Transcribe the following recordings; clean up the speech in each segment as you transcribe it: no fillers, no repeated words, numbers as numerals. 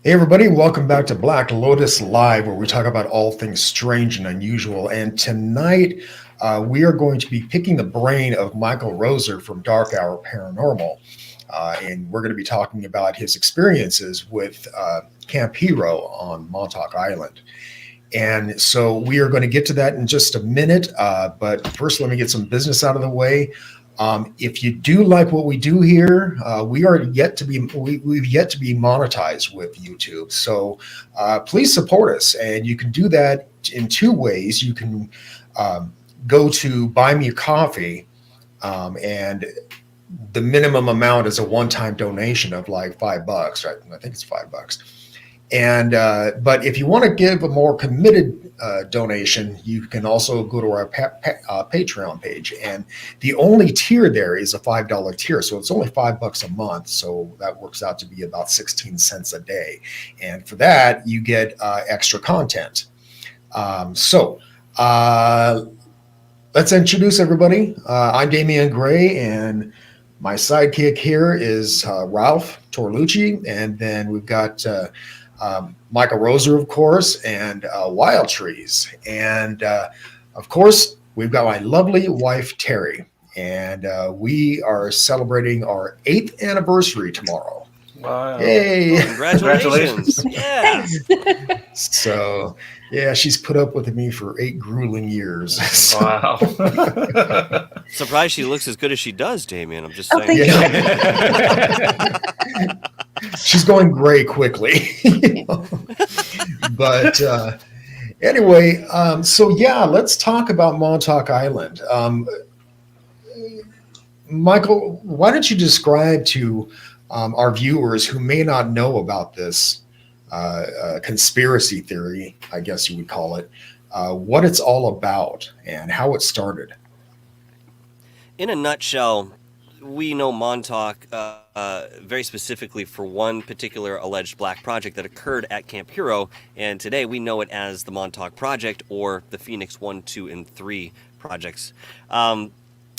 Hey, everybody, welcome back to Black Lotus Live, where we talk about all things strange and unusual. And tonight, we are going to be picking the brain of Michael Roser from DarkHour Paranormal. And we're going to be talking about his experiences with Camp Hero on Montauk Island. And so we are going to get to that in just a minute. But first, let me get some business out of the way. If you do like what we do here, we've yet to be monetized with YouTube. So please support us, and you can do that in two ways. You can go to Buy Me a Coffee, and the minimum amount is a one-time donation of like $5, right? I think it's $5. And but if you want to give a more committed donation, you can also go to our Patreon page, and the only tier there is a $5 tier, so it's only $5 a month. So that works out to be about 16 cents a day, and for that you get extra content. So let's introduce everybody. I'm Damian Gray, and my sidekick here is Ralph Torlucci, and then we've got Michael Roser, of course, and Wild Trees. And of course, we've got my lovely wife, Terry. And we are celebrating our 8th anniversary tomorrow. Wow. Yay! Congratulations. Yeah. So, yeah, she's put up with me for 8 grueling years. So. Wow. Surprised she looks as good as she does, Damien. I'm just Oh, saying. thank She's going gray quickly. But anyway, so yeah, let's talk about Montauk Island. Michael, why don't you describe to our viewers who may not know about this conspiracy theory, I guess you would call it, what it's all about and how it started? In a nutshell, we know Montauk very specifically for one particular alleged black project that occurred at Camp Hero, and today we know it as the Montauk Project or the Phoenix 1, 2, and 3 projects.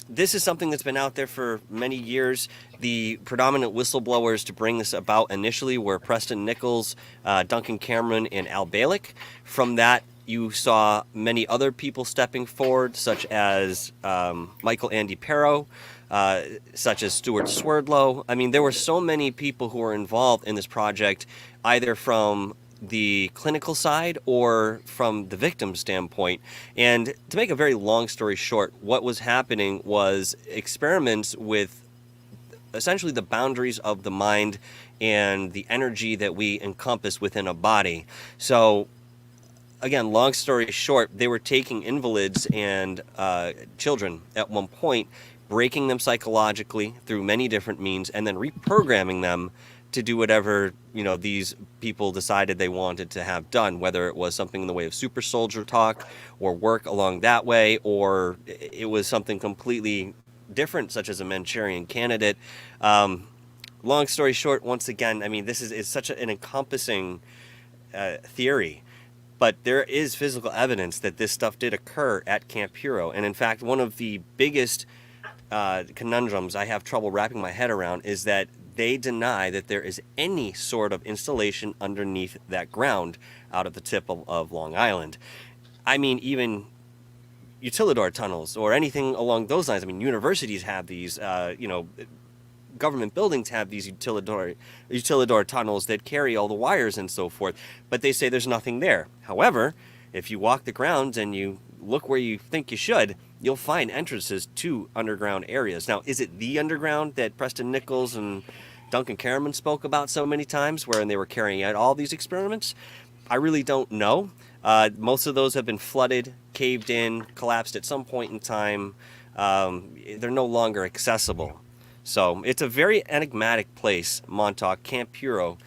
This is something that's been out there for many years. The predominant whistleblowers to bring this about initially were Preston Nichols, Duncan Cameron, and Al Balick. From that, you saw many other people stepping forward, such as Michael Andy Perro, such as Stuart Swerdlow. I mean, there were so many people who were involved in this project, either from the clinical side or from the victim standpoint. And to make a very long story short, what was happening was experiments with essentially the boundaries of the mind and the energy that we encompass within a body. So again, long story short, they were taking invalids and children at one point, breaking them psychologically through many different means, and then reprogramming them to do whatever, these people decided they wanted to have done, whether it was something in the way of super soldier talk or work along that way, or it was something completely different, such as a Manchurian candidate. Long story short, once again, I mean, this is such an encompassing theory. But there is physical evidence that this stuff did occur at Camp Hero. And in fact, one of the biggest conundrums I have trouble wrapping my head around is that they deny that there is any sort of installation underneath that ground out at the tip of Long Island. I mean, even utilidor tunnels or anything along those lines. I mean, universities have these, government buildings have these utilidor tunnels that carry all the wires and so forth, but they say there's nothing there. However, if you walk the grounds and you look where you think you should, you'll find entrances to underground areas. Now, is it the underground that Preston Nichols and Duncan Cameron spoke about so many times, wherein they were carrying out all these experiments? I really don't know. Most of those have been flooded, caved in, collapsed at some point in time. They're no longer accessible. So it's a very enigmatic place, Montauk, Camp Hero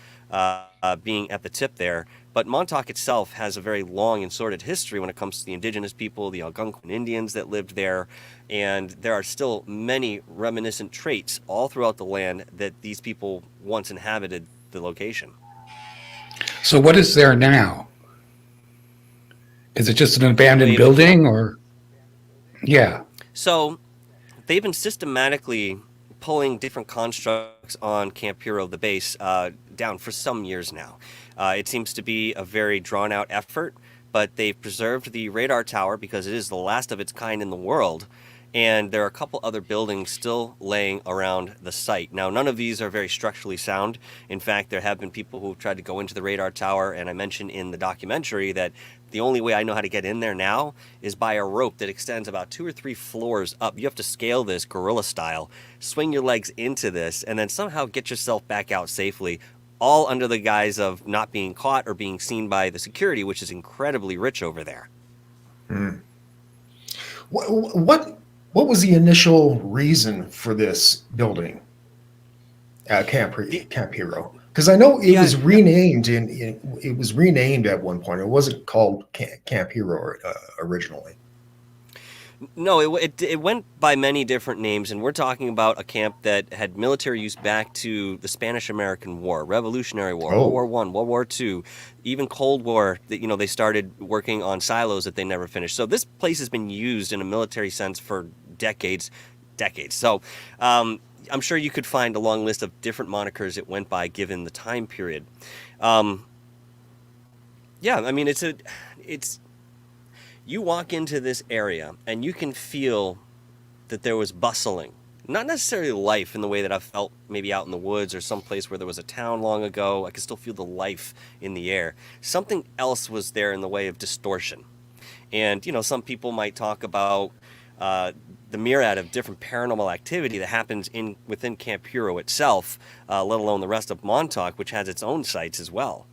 being at the tip there. But Montauk itself has a very long and sordid history when it comes to the indigenous people, the Algonquin Indians that lived there. And there are still many reminiscent traits all throughout the land that these people once inhabited the location. So what is there now? Is it just an abandoned building or? Yeah. So they've been systematically pulling different constructs on Camp Hero, the base, down for some years now. It seems to be a very drawn-out effort, but they've preserved the radar tower because it is the last of its kind in the world, and there are a couple other buildings still laying around the site. Now, none of these are very structurally sound. In fact, there have been people who have tried to go into the radar tower, and I mentioned in the documentary that the only way I know how to get in there now is by a rope that extends about 2 or 3 floors up. You have to scale this gorilla style, swing your legs into this, and then somehow get yourself back out safely, all under the guise of not being caught or being seen by the security, which is incredibly rich over there. What was the initial reason for this building at Camp Hero? Because I know it was renamed it was renamed at one point. It wasn't called Camp Hero originally. No, it went by many different names, and we're talking about a camp that had military use back to the Spanish-American War, Revolutionary War, World War I, World War II, even Cold War. That they started working on silos that they never finished. So this place has been used in a military sense for decades. So I'm sure you could find a long list of different monikers it went by given the time period. It's you walk into this area and you can feel that there was bustling. Not necessarily life in the way that I've felt maybe out in the woods or someplace where there was a town long ago. I could still feel the life in the air. Something else was there in the way of distortion. And, some people might talk about the myriad of different paranormal activity that happens within Camp Hero itself, let alone the rest of Montauk, which has its own sites as well.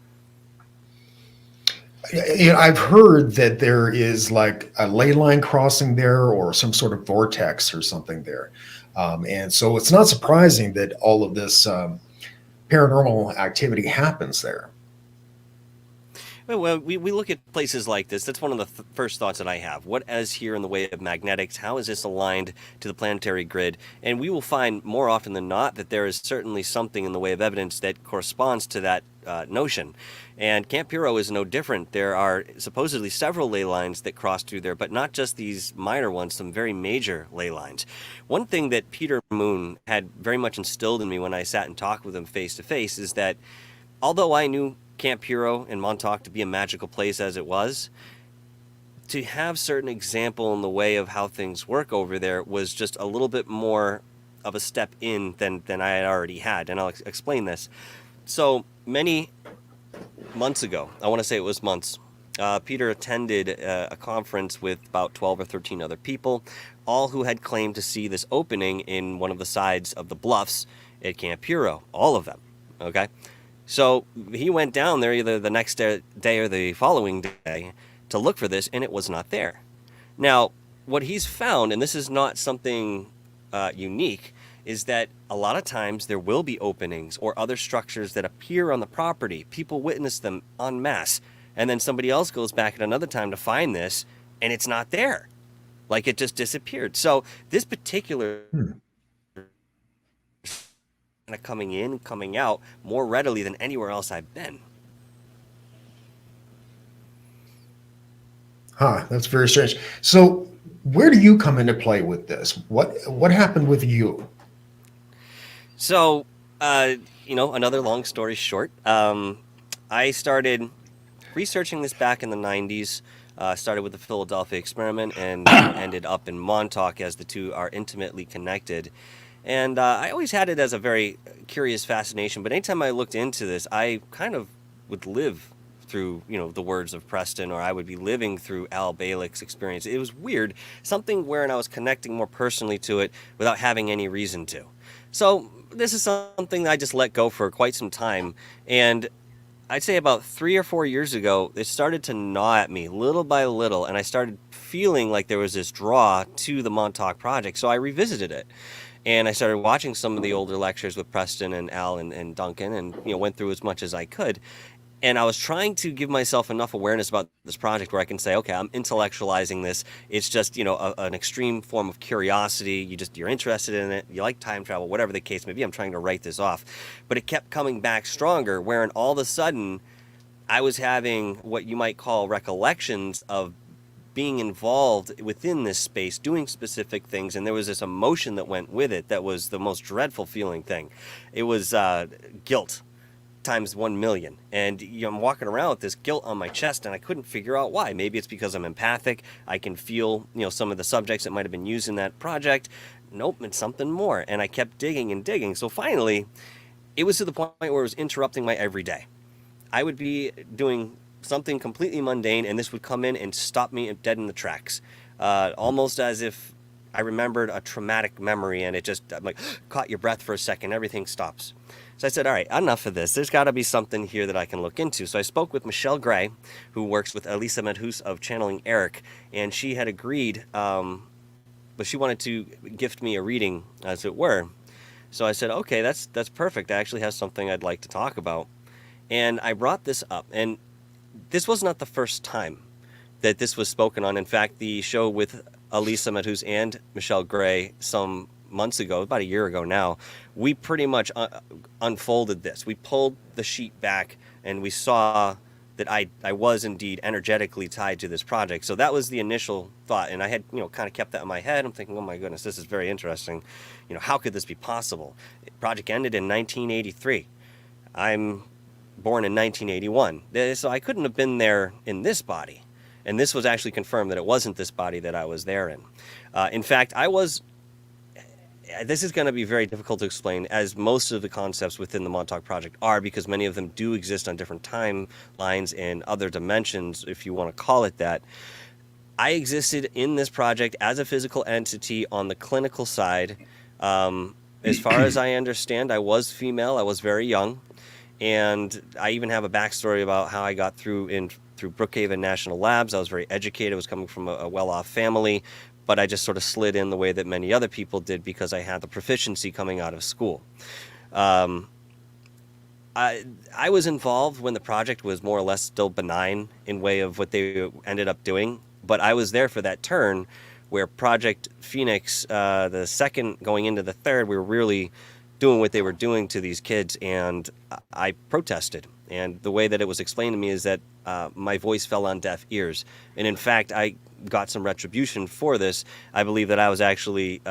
I've heard that there is like a ley line crossing there or some sort of vortex or something there. And so it's not surprising that all of this paranormal activity happens there. Well, we look at places like this. That's one of the first thoughts that I have. What is here in the way of magnetics? How is this aligned to the planetary grid? And we will find more often than not that there is certainly something in the way of evidence that corresponds to that notion. And Camp Hero is no different. There are supposedly several ley lines that cross through there, but not just these minor ones, some very major ley lines. One thing that Peter Moon had very much instilled in me when I sat and talked with him face to face is that although I knew Camp Hero in Montauk to be a magical place as it was, to have certain example in the way of how things work over there was just a little bit more of a step in than I had already had. And I'll explain this. So many months ago, I want to say it was months, Peter attended a conference with about 12 or 13 other people, all who had claimed to see this opening in one of the sides of the bluffs at Camp Hero. All of them. Okay? So he went down there either the next day or the following day to look for this, and it was not there. Now, what he's found, and this is not something unique, is that a lot of times there will be openings or other structures that appear on the property. People witness them en masse, and then somebody else goes back at another time to find this, and it's not there. Like it just disappeared. So this particular kind of coming in, coming out more readily than anywhere else I've been. That's very strange. So where do you come into play with this? What happened with you? So, another long story short, I started researching this back in the 90s, started with the Philadelphia experiment and ended up in Montauk as the two are intimately connected. And I always had it as a very curious fascination, but anytime I looked into this, I kind of would live through, the words of Preston, or I would be living through Al Balick's experience. It was weird, something wherein I was connecting more personally to it without having any reason to. So this is something that I just let go for quite some time, and I'd say about 3 or 4 years ago, it started to gnaw at me little by little, and I started feeling like there was this draw to the Montauk Project, so I revisited it. And I started watching some of the older lectures with Preston and Al and Duncan, and went through as much as I could. And I was trying to give myself enough awareness about this project where I can say, okay, I'm intellectualizing this. It's just an extreme form of curiosity. You're interested in it. You like time travel, whatever the case may be. I'm trying to write this off, but it kept coming back stronger. Wherein all of a sudden, I was having what you might call recollections of being involved within this space, doing specific things, and there was this emotion that went with it that was the most dreadful feeling thing. It was guilt. times 1,000,000. And I'm walking around with this guilt on my chest, and I couldn't figure out why. Maybe it's because I'm empathic. I can feel, some of the subjects that might have been used in that project. Nope, it's something more. And I kept digging and digging. So finally, it was to the point where it was interrupting my everyday. I would be doing something completely mundane, and this would come in and stop me dead in the tracks. Almost as if I remembered a traumatic memory, and it just, I'm like, caught your breath for a second, everything stops. So I said, all right, enough of this. There's got to be something here that I can look into. So I spoke with Michelle Gray, who works with Elisa Medhus of Channeling Eric, and she had agreed, but she wanted to gift me a reading, as it were. So I said, okay, that's perfect. I actually have something I'd like to talk about. And I brought this up, and this was not the first time that this was spoken on. In fact, the show with Elisa Medhus and Michelle Gray some months ago, about a year ago now, we pretty much unfolded this. We pulled the sheet back, and we saw that I was indeed energetically tied to this project. So that was the initial thought, and I had kind of kept that in my head. I'm thinking, oh my goodness, this is very interesting. How could this be possible? The project ended in 1983. I'm born in 1981, so I couldn't have been there in this body. And this was actually confirmed that it wasn't this body that I was there in. In fact, this is going to be very difficult to explain, as most of the concepts within the Montauk Project are, because many of them do exist on different timelines and other dimensions, if you want to call it that. I existed in this project as a physical entity on the clinical side. As far as I understand, I was female. I was very young. And I even have a backstory about how I got through Brookhaven National Labs. I was very educated. I was coming from a well-off family, but I just sort of slid in the way that many other people did because I had the proficiency coming out of school. I was involved when the project was more or less still benign in way of what they ended up doing, but I was there for that turn where Project Phoenix, the second going into the third, we were really doing what they were doing to these kids, and I protested. And the way that it was explained to me is that my voice fell on deaf ears. And in fact, I got some retribution for this. I believe that I was actually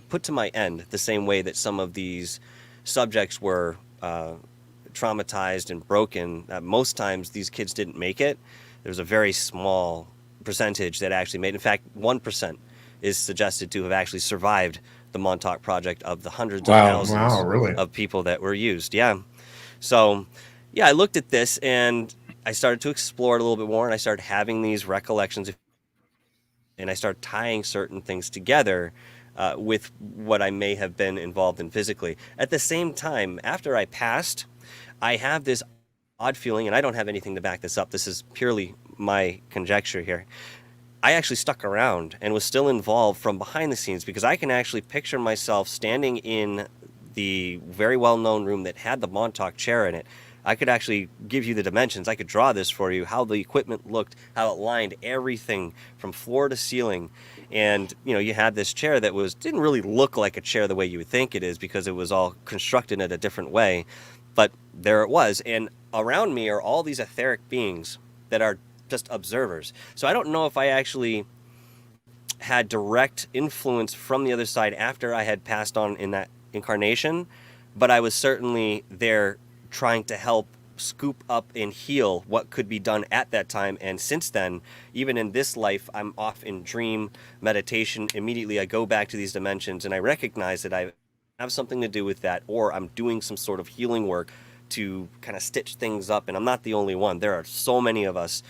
put to my end the same way that some of these subjects were traumatized and broken. Most times these kids didn't make it. There was a very small percentage that actually made. In fact, 1% is suggested to have actually survived the Montauk Project of the hundreds of thousands really? of people that were used. Yeah. So, yeah, I looked at this and I started to explore it a little bit more, and I started having these recollections, and I started tying certain things together with what I may have been involved in physically. At the same time, after I passed, I have this odd feeling, and I don't have anything to back this up. This is purely my conjecture here. I actually stuck around and was still involved from behind the scenes, because I can actually picture myself standing in the very well-known room that had the Montauk Chair in it. I could actually give you the dimensions. I could draw this for you, how the equipment looked, how it lined everything from floor to ceiling. And, you had this chair that didn't really look like a chair the way you would think it is, because it was all constructed in a different way. But there it was. And around me are all these etheric beings that are just observers. So I don't know if I actually had direct influence from the other side after I had passed on in that incarnation, but I was certainly there trying to help scoop up and heal what could be done at that time. And since then, even in this life, I'm off in dream meditation. Immediately I go back to these dimensions, and I recognize that I have something to do with that, or I'm doing some sort of healing work to kind of stitch things up. And I'm not the only one. There are so many of us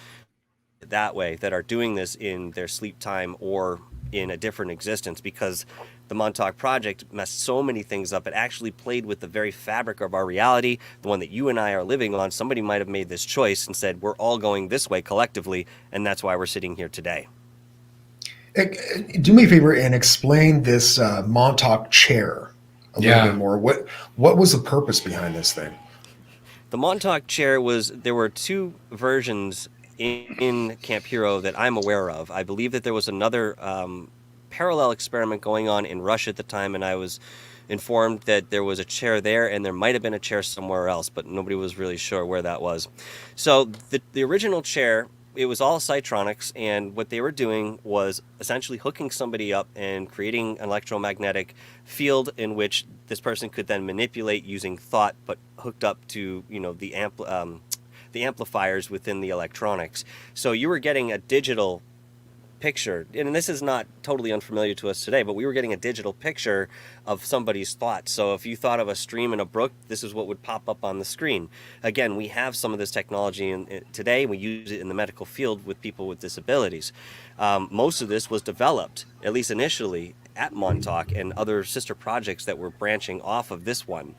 that way that are doing this in their sleep time or in a different existence, because the Montauk Project messed so many things up. It actually played with the very fabric of our reality, the one that you and I are living on. Somebody might have made this choice and said, we're all going this way collectively, and that's why we're sitting here today. Do me a favor and explain this Montauk Chair a little bit more. What was the purpose behind this thing? The Montauk Chair there were two versions in Camp Hero that I'm aware of. I believe that there was another parallel experiment going on in Russia at the time, and I was informed that there was a chair there, and there might have been a chair somewhere else, but nobody was really sure where that was. So the original chair it was all Cytronics, and what they were doing was essentially hooking somebody up and creating an electromagnetic field in which this person could then manipulate using thought, but hooked up to, you know, the amplifiers within the electronics. So you were getting a digital picture, and this is not totally unfamiliar to us today, but we were getting a digital picture of somebody's thoughts. So if you thought of a stream in a brook, this is what would pop up on the screen. Again, we have some of this technology today. We use it in the medical field with people with disabilities. Most of this was developed, at least initially, at Montauk and other sister projects that were branching off of this one.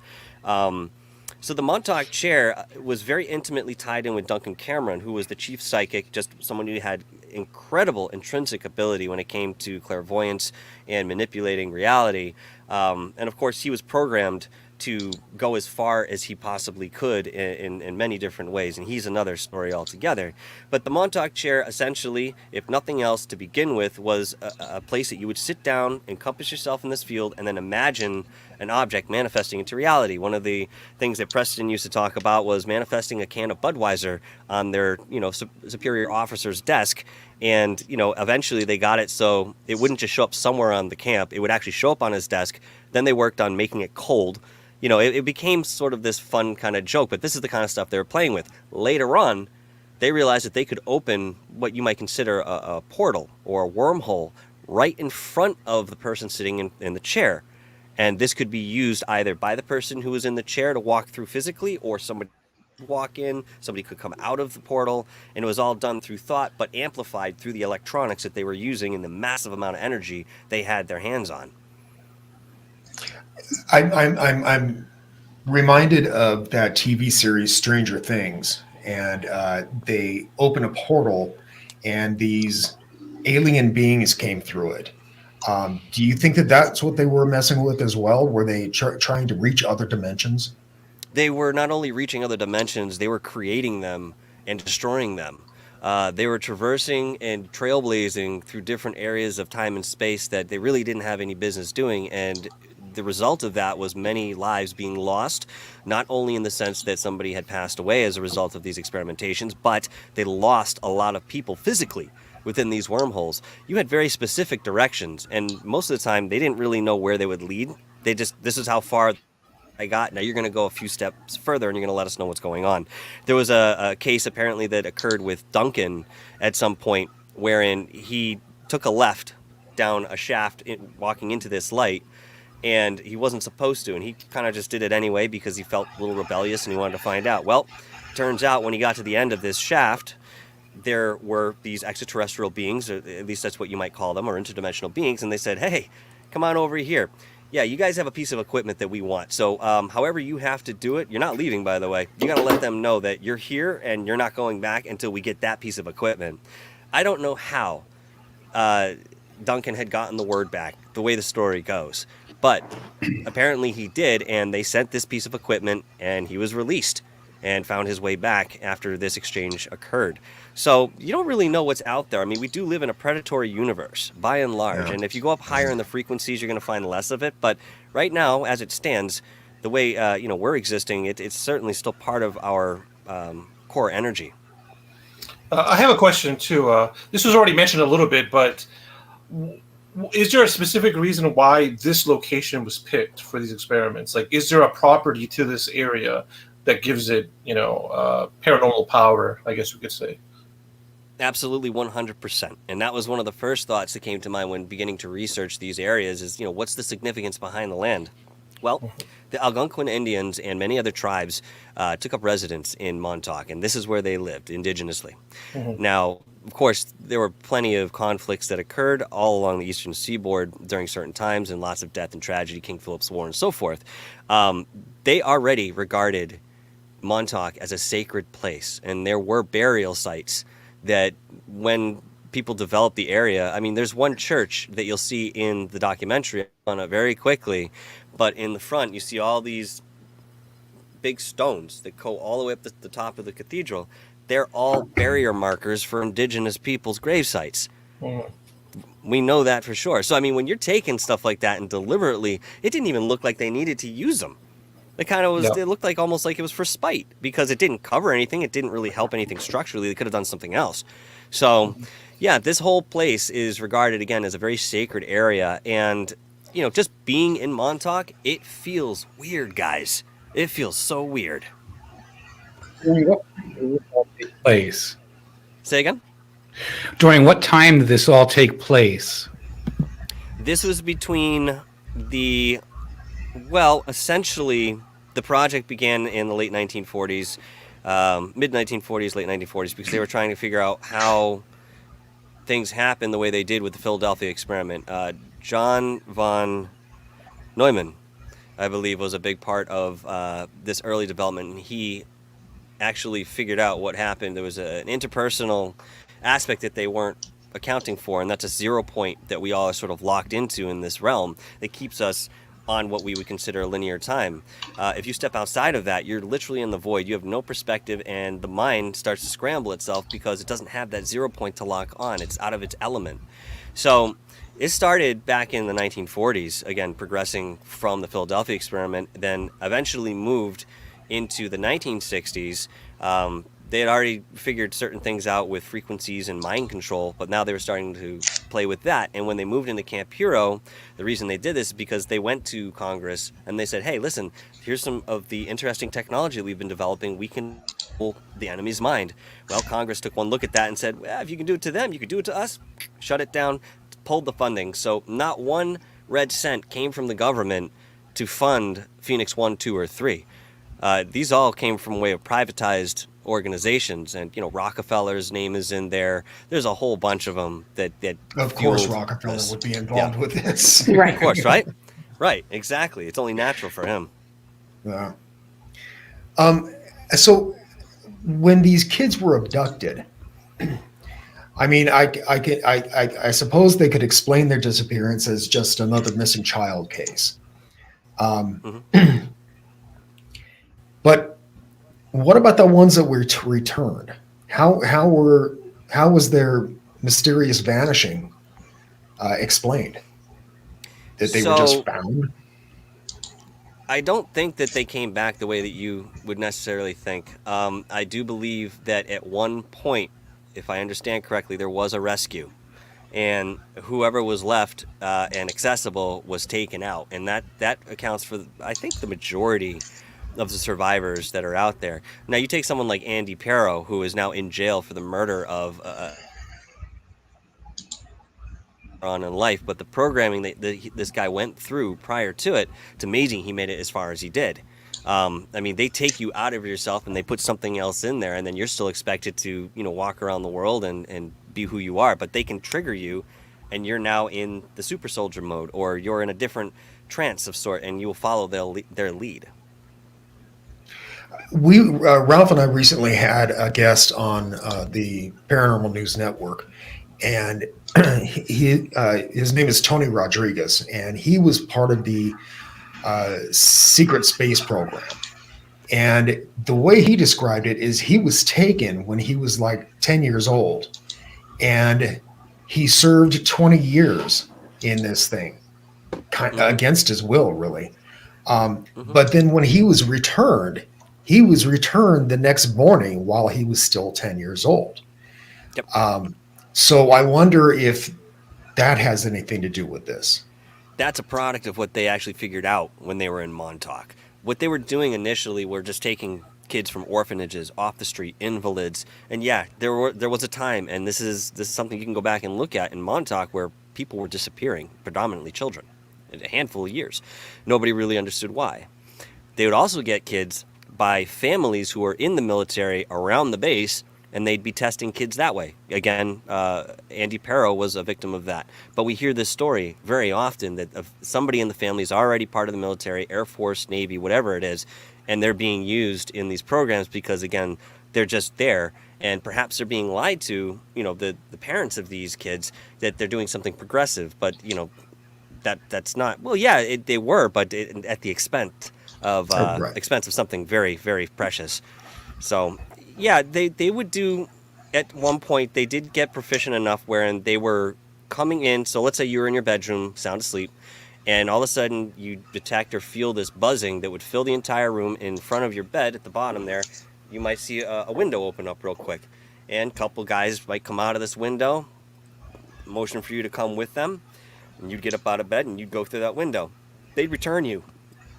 So the Montauk Chair was very intimately tied in with Duncan Cameron, who was the chief psychic, just someone who had incredible intrinsic ability when it came to clairvoyance and manipulating reality. And of course, he was programmed to go as far as he possibly could in many different ways, and he's another story altogether. But the Montauk Chair, essentially, if nothing else to begin with, was a place that you would sit down, encompass yourself in this field, and then imagine an object manifesting into reality. One of the things that Preston used to talk about was manifesting a can of Budweiser on their, you know, superior officer's desk, and, you know, eventually they got it so it wouldn't just show up somewhere on the camp, it would actually show up on his desk. Then they worked on making it cold. You know, it became sort of this fun kind of joke, but this is the kind of stuff they were playing with. Later on, they realized that they could open what you might consider a portal or a wormhole right in front of the person sitting in the chair. And this could be used either by the person who was in the chair to walk through physically, or somebody could walk in, somebody could come out of the portal, and it was all done through thought, but amplified through the electronics that they were using and the massive amount of energy they had their hands on. I'm reminded of that TV series Stranger Things, and they open a portal, and these alien beings came through it. Do you think that that's what they were messing with as well? Were they trying to reach other dimensions? They were not only reaching other dimensions, they were creating them and destroying them. They were traversing and trailblazing through different areas of time and space that they really didn't have any business doing, and the result of that was many lives being lost, not only in the sense that somebody had passed away as a result of these experimentations, but they lost a lot of people physically within these wormholes. You had very specific directions, and most of the time they didn't really know where they would lead. They just, this is how far I got. Now you're going to go a few steps further and you're going to let us know what's going on. There was a case apparently that occurred with Duncan at some point wherein he took a left down a shaft walking into this light, and he wasn't supposed to, and he kind of just did it anyway because he felt a little rebellious and he wanted to find out. Well, turns out when he got to the end of this shaft, there were these extraterrestrial beings, or at least that's what you might call them, or interdimensional beings, and they said, hey, come on over here. Yeah, you guys have a piece of equipment that we want. So however you have to do it, you're not leaving, by the way. You got to let them know that you're here and you're not going back until we get that piece of equipment. I don't know how Duncan had gotten the word back, the way the story goes. But apparently he did, and they sent this piece of equipment, and he was released and found his way back after this exchange occurred. So you don't really know what's out there. I mean, we do live in a predatory universe, by and large, and if you go up higher in the frequencies, you're going to find less of it. But right now, as it stands, the way we're existing, it's certainly still part of our core energy. I have a question, too. This was already mentioned a little bit, but is there a specific reason why this location was picked for these experiments? Like, is there a property to this area that gives it, paranormal power, I guess we could say? Absolutely, 100%. And that was one of the first thoughts that came to mind when beginning to research these areas is, what's the significance behind the land? Well, the Algonquin Indians and many other tribes took up residence in Montauk, and this is where they lived indigenously. Mm-hmm. Now, of course, there were plenty of conflicts that occurred all along the eastern seaboard during certain times, and lots of death and tragedy, King Philip's War, and so forth. They already regarded Montauk as a sacred place, and there were burial sites that when people developed the area, I mean, there's one church that you'll see in the documentary on it very quickly, but in the front you see all these big stones that go all the way up the top of the cathedral. They're all barrier markers for indigenous people's grave sites. We know that for sure. So, I mean, when you're taking stuff like that and deliberately, it didn't even look like they needed to use them. It kind of was. Yep. It looked like almost like it was for spite because it didn't cover anything. It didn't really help anything structurally. They could have done something else. So, yeah, this whole place is regarded again as a very sacred area, and just being in Montauk, it feels weird, guys. It feels so weird. During what time did this all take place? Say again. During what time did this all take place? This was between essentially, the project began in the late 1940s, mid 1940s, late 1940s, because they were trying to figure out how things happened the way they did with the Philadelphia experiment. John von Neumann, I believe, was a big part of this early development, and he actually figured out what happened. There was an interpersonal aspect that they weren't accounting for, and that's a 0 point that we all are sort of locked into in this realm that keeps us on what we would consider a linear time. If you step outside of that, you're literally in the void. You have no perspective, and the mind starts to scramble itself because it doesn't have that 0 point to lock on. It's out of its element. So it started back in the 1940s, again, progressing from the Philadelphia experiment, then eventually moved into the 1960s. They had already figured certain things out with frequencies and mind control, but now they were starting to play with that. And when they moved into Camp Hero, the reason they did this is because they went to Congress and they said, hey, listen, here's some of the interesting technology we've been developing. We can control the enemy's mind. Well, Congress took one look at that and said, well, if you can do it to them, you can do it to us. Shut it down, pulled the funding. So not one red cent came from the government to fund Phoenix 1, 2, or 3. These all came from way of privatized organizations, and Rockefeller's name is in there. There's a whole bunch of them that Of course, fueled Rockefeller this. would be involved with this. Right, of course, right, exactly. It's only natural for him. Yeah. So when these kids were abducted, I mean, I suppose they could explain their disappearance as just another missing child case. But what about the ones that were returned? How was their mysterious vanishing explained? That they were just found? I don't think that they came back the way that you would necessarily think. I do believe that at one point, if I understand correctly, there was a rescue, and whoever was left and accessible was taken out, and that accounts for, I think, the majority of the survivors that are out there. Now, you take someone like Andy Perro, who is now in jail for the murder of on in life, but the programming that this guy went through prior to it, it's amazing he made it as far as he did. I mean, they take you out of yourself and they put something else in there, and then you're still expected to, walk around the world and be who you are, but they can trigger you, and you're now in the super soldier mode, or you're in a different trance of sort, and you will follow their lead. Ralph and I recently had a guest on the Paranormal News Network, and his name is Tony Rodriguez, and he was part of the secret space program. And the way he described it is he was taken when he was like 10 years old, and he served 20 years in this thing, against his will, really. But then when he was returned the next morning while he was still 10 years old. Yep. So I wonder if that has anything to do with this. That's a product of what they actually figured out when they were in Montauk. What they were doing initially were just taking kids from orphanages, off the street, invalids, and yeah, there was a time, and this is something you can go back and look at in Montauk, where people were disappearing, predominantly children, in a handful of years. Nobody really understood why. They would also get kids by families who were in the military around the base, and they'd be testing kids that way. Again, Andy Perro was a victim of that. But we hear this story very often that somebody in the family is already part of the military, Air Force, Navy, whatever it is, and they're being used in these programs because, again, they're just there. And perhaps they're being lied to, the parents of these kids, that they're doing something progressive. But, that's not, well, yeah, they were, but at the expense of something very, very precious. So, yeah, they would do, at one point, they did get proficient enough wherein they were coming in. So let's say you were in your bedroom, sound asleep, and all of a sudden you detect or feel this buzzing that would fill the entire room. In front of your bed at the bottom there, you might see a window open up real quick, and a couple guys might come out of this window, motion for you to come with them, and you'd get up out of bed and you'd go through that window. They'd return you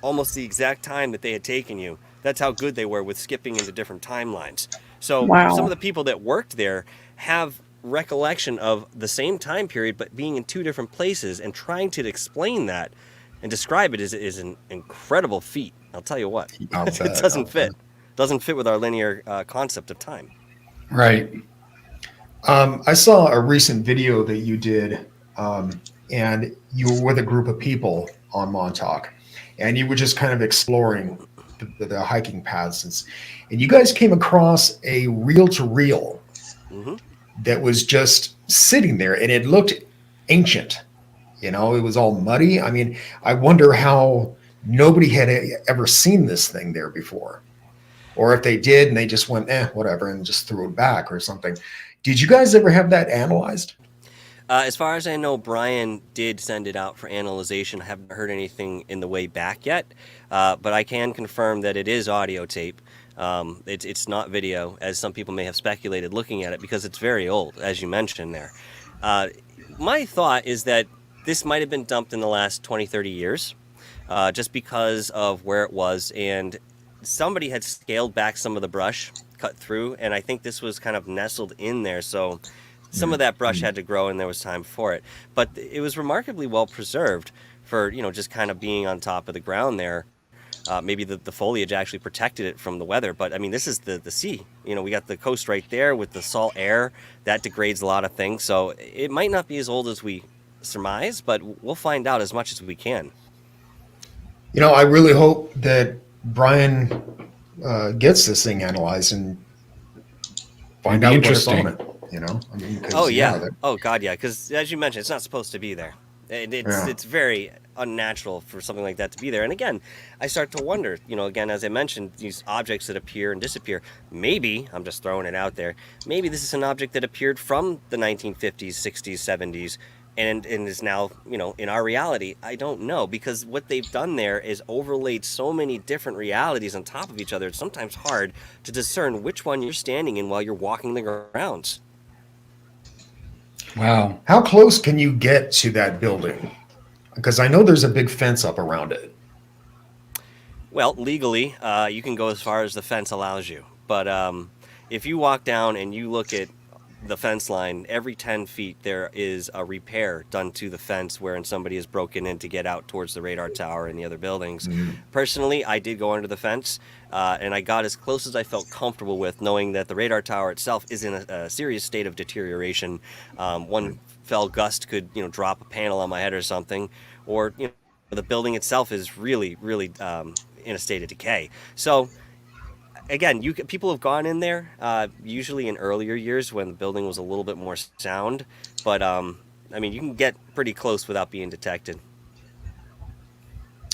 almost the exact time that they had taken you. That's how good they were with skipping into different timelines. So some of the people that worked there have recollection of the same time period but being in two different places, and trying to explain that and describe it is an incredible feat. I'll tell you what. It doesn't fit with our linear concept of time. Right. I saw a recent video that you did, and you were with a group of people on Montauk, and you were just kind of exploring the hiking paths, and you guys came across a reel-to-reel that was just sitting there, and it looked ancient. You know, it was all muddy. I mean, I wonder how nobody had ever seen this thing there before, or if they did and they just went, whatever, and just threw it back or something. Did you guys ever have that analyzed? As far as I know, Brian did send it out for analyzation. I haven't heard anything in the way back yet, but I can confirm that it is audio tape. It's not video, as some people may have speculated looking at it, because it's very old, as you mentioned there. My thought is that this might have been dumped in the last 20, 30 years, just because of where it was, and somebody had scaled back some of the brush, cut through, and I think this was kind of nestled in there, so some of that brush had to grow and there was time for it. But it was remarkably well preserved for, just kind of being on top of the ground there. Maybe the foliage actually protected it from the weather, but I mean, this is the sea. We got the coast right there with the salt air that degrades a lot of things, so it might not be as old as we surmise, but we'll find out as much as we can. I really hope that Brian gets this thing analyzed and find out what's on it. Oh yeah. Oh God, yeah. Because as you mentioned, it's not supposed to be there. It's very unnatural for something like that to be there. And again, I start to wonder. Again, as I mentioned, these objects that appear and disappear. Maybe I'm just throwing it out there. Maybe this is an object that appeared from the 1950s, 60s, 70s, and is now in our reality. I don't know, because what they've done there is overlaid so many different realities on top of each other. It's sometimes hard to discern which one you're standing in while you're walking the grounds. Wow. How close can you get to that building? Because I know there's a big fence up around it. Well, legally, you can go as far as the fence allows you. But if you walk down and you look at the fence line, every 10 feet there is a repair done to the fence wherein somebody has broken in to get out towards the radar tower and the other buildings. Personally, I did go under the fence, and I got as close as I felt comfortable with, knowing that the radar tower itself is in a serious state of deterioration. One fell gust could drop a panel on my head or something, or the building itself is really, really in a state of decay. So again, people have gone in there, usually in earlier years when the building was a little bit more sound. But, you can get pretty close without being detected.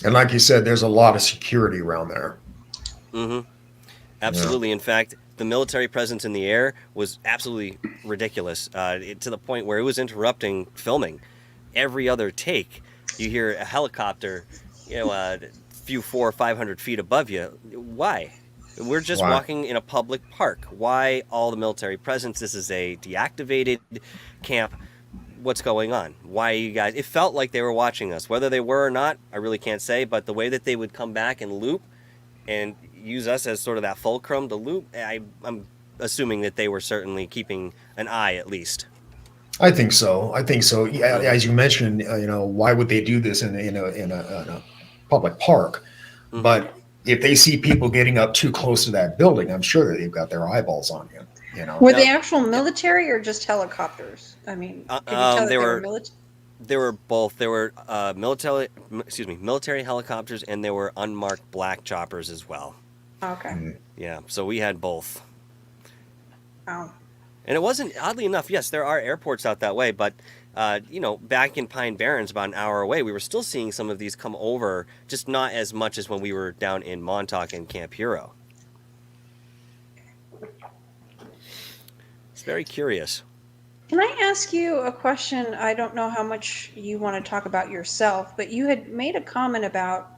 And like you said, there's a lot of security around there. Absolutely. Yeah. In fact, the military presence in the air was absolutely ridiculous, to the point where it was interrupting filming. Every other take, you hear a helicopter, a few 400 or 500 feet above you. Why? We're just walking in a public park. Why all the military presence? This is a deactivated camp. What's going on? Why you guys? It felt like they were watching us. Whether they were or not, I really can't say. But the way that they would come back and loop and use us as sort of that fulcrum to loop, I'm assuming that they were certainly keeping an eye at least. I think so. Yeah, as you mentioned, why would they do this in a public park? But if they see people getting up too close to that building, I'm sure that they've got their eyeballs on you. Were they actual military or just helicopters? I mean, could you tell they were military? They were both. There were military helicopters, and there were unmarked black choppers as well. Okay. Yeah, so we had both. Oh. And it wasn't, oddly enough, yes, there are airports out that way, but back in Pine Barrens, about an hour away, we were still seeing some of these come over, just not as much as when we were down in Montauk and Camp Hero. It's very curious. Can I ask you a question? I don't know how much you want to talk about yourself, but you had made a comment about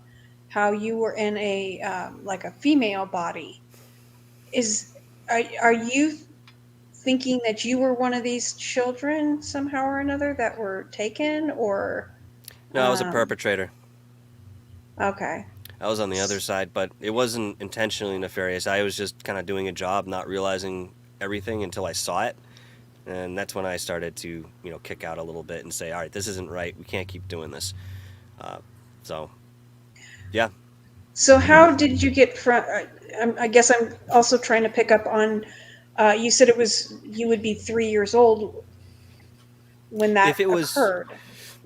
how you were in a like a female body. Is are you thinking that you were one of these children somehow or another that were taken, or No, I was a um, perpetrator. okay? I was on the other side, but it wasn't intentionally nefarious. I was just kind of doing a job, not realizing everything until I saw it. And that's when I started to, kick out a little bit and say, all right, this isn't right. We can't keep doing this. Uh, so, yeah. So how did you get from? I guess I'm also trying to pick up on. You said it was you would be 3 years old when that If it was, occurred.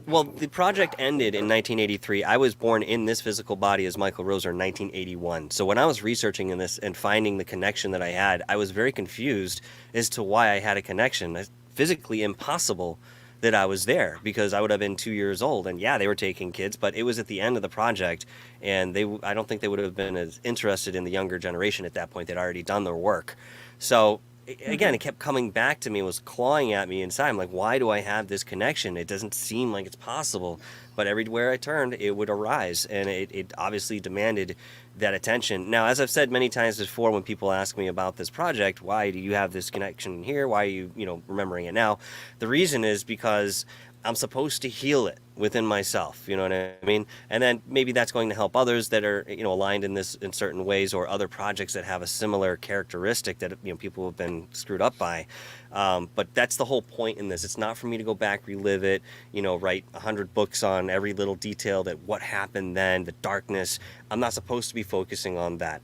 well, the project ended in 1983. I was born in this physical body as Michael Roser in 1981. So when I was researching in this and finding the connection that I had, I was very confused as to why I had a connection. It's physically impossible that I was there because I would have been 2 years old. And yeah, they were taking kids, but it was at the end of the project, and I don't think they would have been as interested in the younger generation at that point. They'd already done their work. So again, it kept coming back to me, was clawing at me inside. I'm like, why do I have this connection? It doesn't seem like it's possible. But everywhere I turned, it would arise, and it obviously demanded that attention. Now, as I've said many times before, when people ask me about this project, why do you have this connection here? Why are you, remembering it now? The reason is because I'm supposed to heal it within myself, you know what I mean? And then maybe that's going to help others that are, aligned in this in certain ways, or other projects that have a similar characteristic that, people have been screwed up by. But that's the whole point in this. It's not for me to go back, relive it, write 100 books on every little detail that what happened then, the darkness. I'm not supposed to be focusing on that.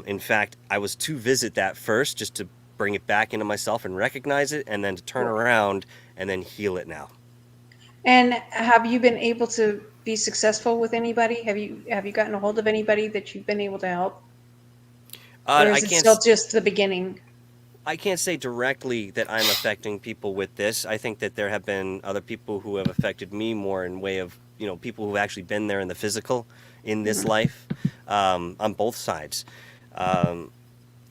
In fact, I was to visit that first just to bring it back into myself and recognize it, and then to turn around and then heal it now. And have you been able to be successful with anybody? Have you gotten a hold of anybody that you've been able to help, or I is it can't. still just the beginning? I can't say directly that I'm affecting people with this. I think that there have been other people who have affected me more in way of, people who've actually been there in the physical in this life, on both sides. Um,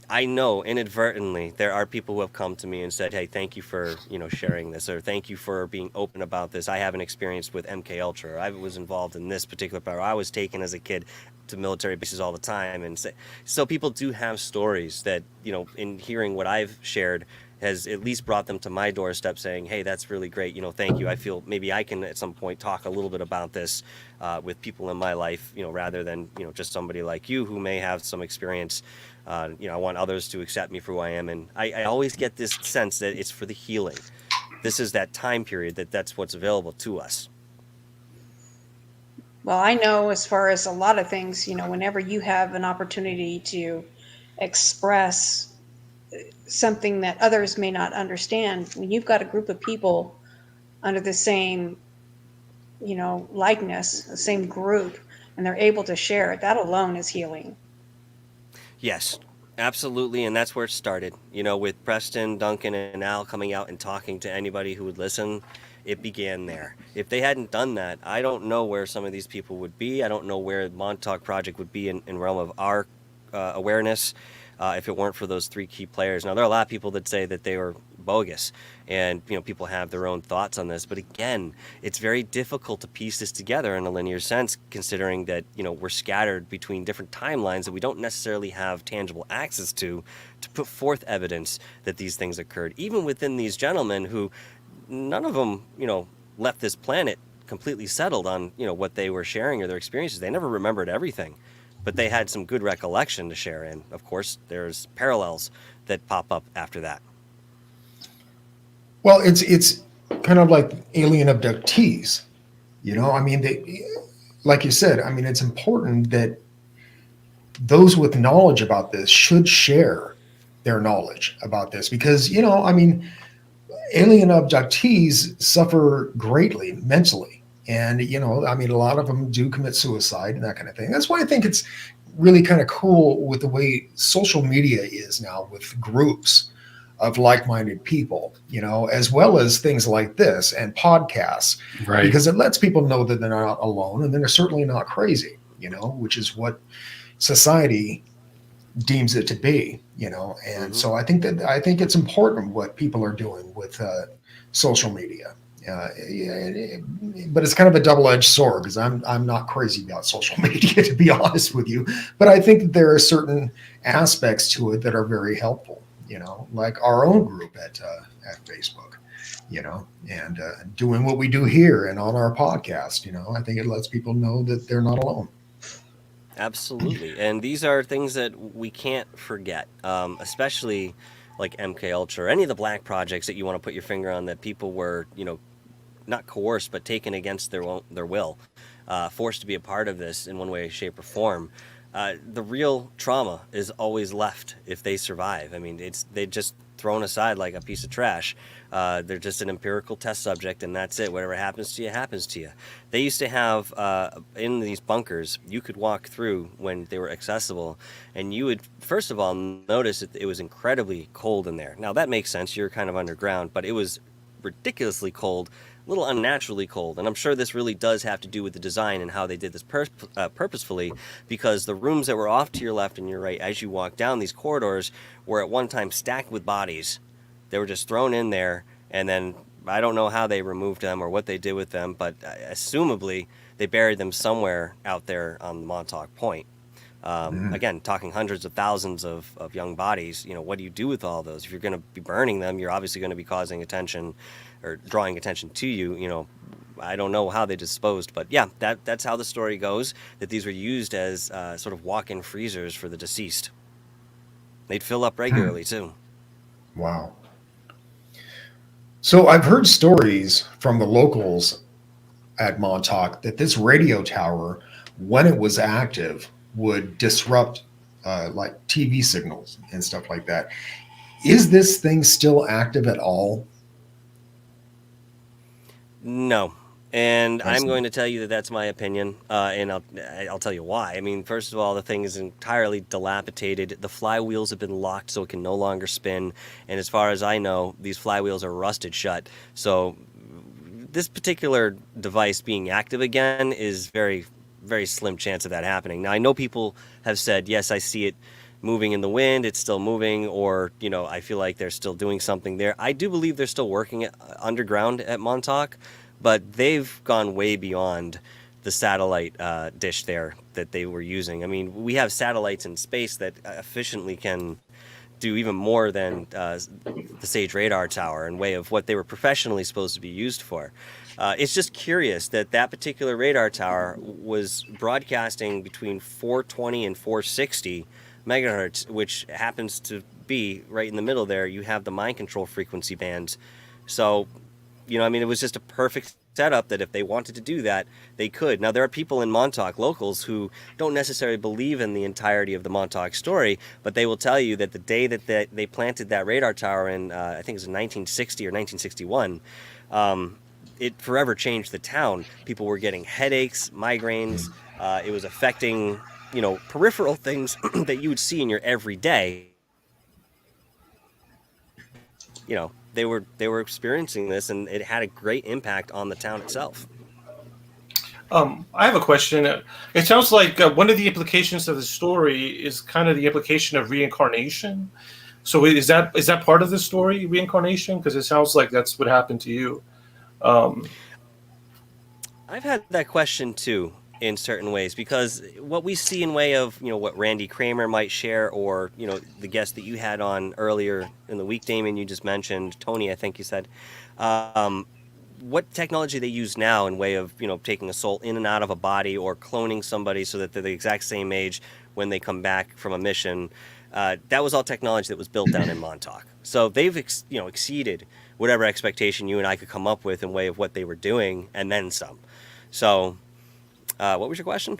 I know inadvertently there are people who have come to me and said, "Hey, thank you for sharing this," or "Thank you for being open about this. I have an experience with MK Ultra. I was involved in this particular power. I was taken as a kid to military bases all the time." And so people do have stories that in hearing what I've shared has at least brought them to my doorstep, saying, "Hey, that's really great. Thank you. I feel maybe I can at some point talk a little bit about this with people in my life, rather than just somebody like you who may have some experience." I want others to accept me for who I am, and I always get this sense that it's for the healing. This is that time period that's what's available to us. Well, I know as far as a lot of things, whenever you have an opportunity to express something that others may not understand, when you've got a group of people under the same, likeness, the same group, and they're able to share it, that alone is healing. Yes, absolutely, and that's where it started. With Preston, Duncan, and Al coming out and talking to anybody who would listen, it began there. If they hadn't done that, I don't know where some of these people would be. I don't know where the Montauk Project would be in realm of our awareness if it weren't for those three key players. Now, there are a lot of people that say that they were bogus, and people have their own thoughts on this. But again, it's very difficult to piece this together in a linear sense, considering that we're scattered between different timelines that we don't necessarily have tangible access to put forth evidence that these things occurred. Even within these gentlemen, who none of them left this planet completely settled on what they were sharing or their experiences. They never remembered everything, but they had some good recollection to share. And of course, there's parallels that pop up after that. Well, it's kind of like alien abductees. I mean, like you said, I mean, it's important that those with knowledge about this should share their knowledge about this because, I mean, alien abductees suffer greatly mentally. And, I mean, a lot of them do commit suicide and that kind of thing. That's why I think it's really kind of cool with the way social media is now with groups of like-minded people, as well as things like this and podcasts, Right. because it lets people know that they're not alone and they're certainly not crazy, which is what society deems it to be, and so I think it's important what people are doing with social media. But it's kind of a double-edged sword because I'm not crazy about social media, to be honest with you. But I think that there are certain aspects to it that are very helpful. Like our own group at Facebook. And doing what we do here and on our podcast. I think it lets people know that they're not alone. Absolutely, and these are things that we can't forget, especially like MK Ultra or any of the black projects that you want to put your finger on that people were, not coerced but taken against their will, forced to be a part of this in one way, shape, or form. The real trauma is always left if they survive. I mean, they're just thrown aside like a piece of trash. They're just an empirical test subject, and that's it. Whatever happens to you, happens to you. They used to have, in these bunkers, you could walk through when they were accessible, and you would, first of all, notice that it was incredibly cold in there. Now, that makes sense. You're kind of underground, but it was ridiculously cold, a little unnaturally cold. And I'm sure this really does have to do with the design and how they did this purposefully, because the rooms that were off to your left and your right as you walk down these corridors were at one time stacked with bodies. They were just thrown in there, and then I don't know how they removed them or what they did with them, but assumably they buried them somewhere out there on the Montauk Point. Again, talking hundreds of thousands of young bodies, what do you do with all those? If you're going to be burning them, you're obviously going to be causing attention or drawing attention to you. I don't know how they disposed, but yeah, that's how the story goes, that these were used as sort of walk-in freezers for the deceased. They'd fill up regularly too. Wow. So I've heard stories from the locals at Montauk that this radio tower, when it was active, would disrupt like TV signals and stuff like that. Is this thing still active at all? No. And I'm going to tell you that that's my opinion, and I'll tell you why. I mean, first of all, the thing is entirely dilapidated. The flywheels have been locked so it can no longer spin, and as far as I know, these flywheels are rusted shut. So this particular device being active again is very, very slim chance of that happening. Now, I know people have said, yes, I see it moving in the wind, it's still moving, or, I feel like they're still doing something there. I do believe they're still working underground at Montauk, but they've gone way beyond the satellite dish there that they were using. I mean, we have satellites in space that efficiently can do even more than the Sage radar tower in way of what they were professionally supposed to be used for. It's just curious that particular radar tower was broadcasting between 420 and 460 megahertz, which happens to be right in the middle there. You have the mind control frequency bands. So, it was just a perfect setup that if they wanted to do that, they could. Now, there are people in Montauk, locals, who don't necessarily believe in the entirety of the Montauk story, but they will tell you that the day that they planted that radar tower in, I think it was in 1960 or 1961, it forever changed the town. People were getting headaches, migraines. It was affecting, peripheral things that you would see in your everyday. They were experiencing this, and it had a great impact on the town itself. I have a question. It sounds like one of the implications of the story is kind of the implication of reincarnation. So is that part of the story, reincarnation? Because it sounds like that's what happened to you. I've had that question too, in certain ways, because what we see in way of, what Randy Kramer might share, or, the guest that you had on earlier in the week, Damon, you just mentioned, Tony, I think you said, what technology they use now in way of, taking a soul in and out of a body or cloning somebody so that they're the exact same age when they come back from a mission. That was all technology that was built down in Montauk. So they've, exceeded whatever expectation you and I could come up with in way of what they were doing, and then some. So, what was your question?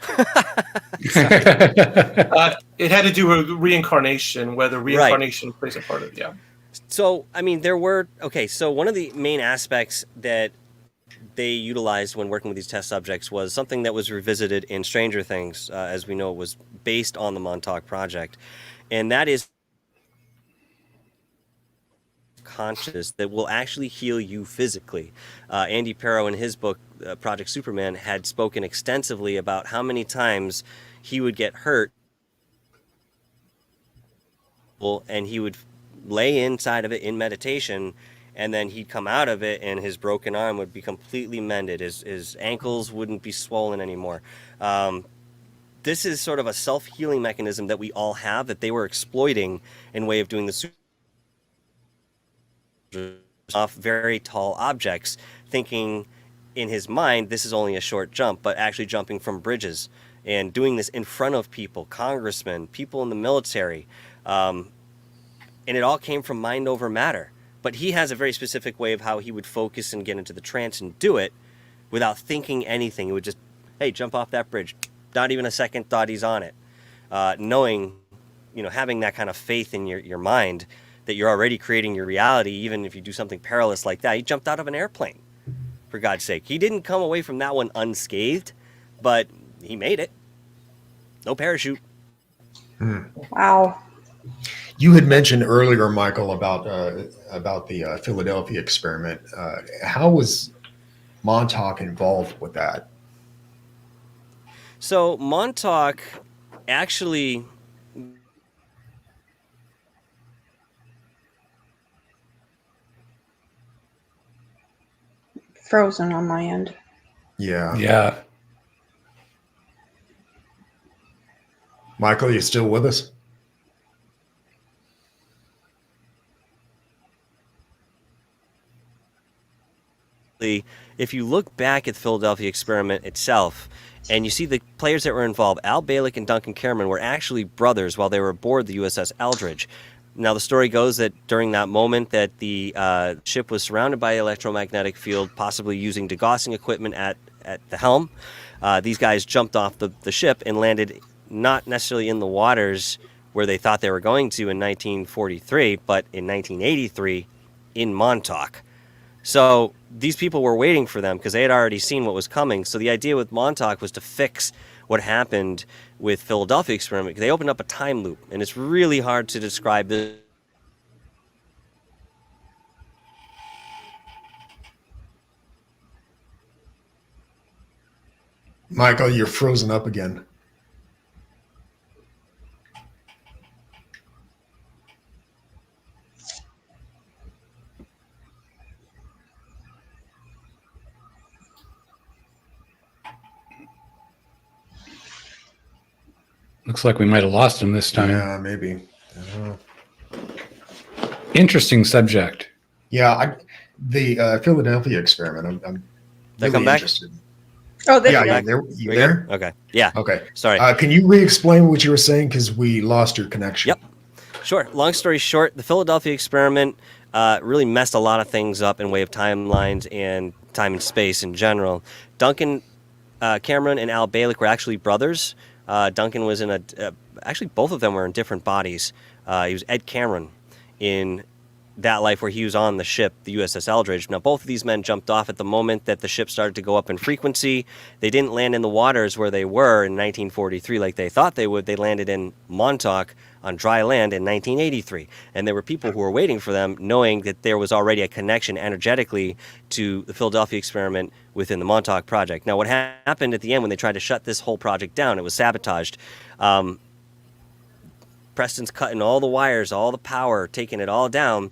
It had to do with reincarnation, whether reincarnation plays a part of it. Yeah. So, so one of the main aspects that they utilized when working with these test subjects was something that was revisited in Stranger Things, as we know it was based on the Montauk Project, and that is conscious that will actually heal you physically. Andy Perro in his book Project Superman had spoken extensively about how many times he would get hurt and he would lay inside of it in meditation and then he'd come out of it, and his broken arm would be completely mended. His ankles wouldn't be swollen anymore. This is sort of a self-healing mechanism that we all have that they were exploiting in way of doing the off very tall objects, thinking in his mind this is only a short jump, but actually jumping from bridges and doing this in front of people, congressmen, people in the military. And it all came from mind over matter. But he has a very specific way of how he would focus and get into the trance and do it without thinking anything. It would just, hey, jump off that bridge. Not even a second thought he's on it. Knowing, having that kind of faith in your mind that you're already creating your reality, even if you do something perilous like that. He jumped out of an airplane, for God's sake. He didn't come away from that one unscathed, but he made it. No parachute. Wow. You had mentioned earlier, Michael, about the Philadelphia experiment. How was Montauk involved with that? So Montauk actually Frozen on my end. Yeah. Yeah. Michael, you still with us? if you look back at the Philadelphia experiment itself, and you see the players that were involved, Al Balick and Duncan Cameron were actually brothers while they were aboard the USS Eldridge. Now, the story goes that during that moment that the ship was surrounded by electromagnetic field, possibly using degaussing equipment at the helm, these guys jumped off the ship and landed not necessarily in the waters where they thought they were going to in 1943, but in 1983 in Montauk. So these people were waiting for them because they had already seen what was coming. So the idea with Montauk was to fix what happened with Philadelphia experiment. They opened up a time loop, and it's really hard to describe this. Michael, you're frozen up again. Looks like we might have lost him this time. Yeah, maybe. Interesting subject. Yeah, the Philadelphia experiment. I'm They really come back? interested. Oh, there Yeah, you go. you We there? good? Okay. Yeah. Okay. Sorry. Can you re-explain what you were saying? Because we lost your connection. Yep. Sure. Long story short, the Philadelphia experiment really messed a lot of things up in way of timelines and time and space in general. Duncan Cameron and Al Balick were actually brothers. Duncan was in actually both of them were in different bodies. He was Ed Cameron in that life where he was on the ship, the USS Eldridge. Now, both of these men jumped off at the moment that the ship started to go up in frequency. They didn't land in the waters where they were in 1943 like they thought they would. They landed in Montauk on dry land in 1983. And there were people who were waiting for them, knowing that there was already a connection energetically to the Philadelphia experiment within the Montauk project. Now, what happened at the end when they tried to shut this whole project down, it was sabotaged. Preston's cutting all the wires, all the power, taking it all down,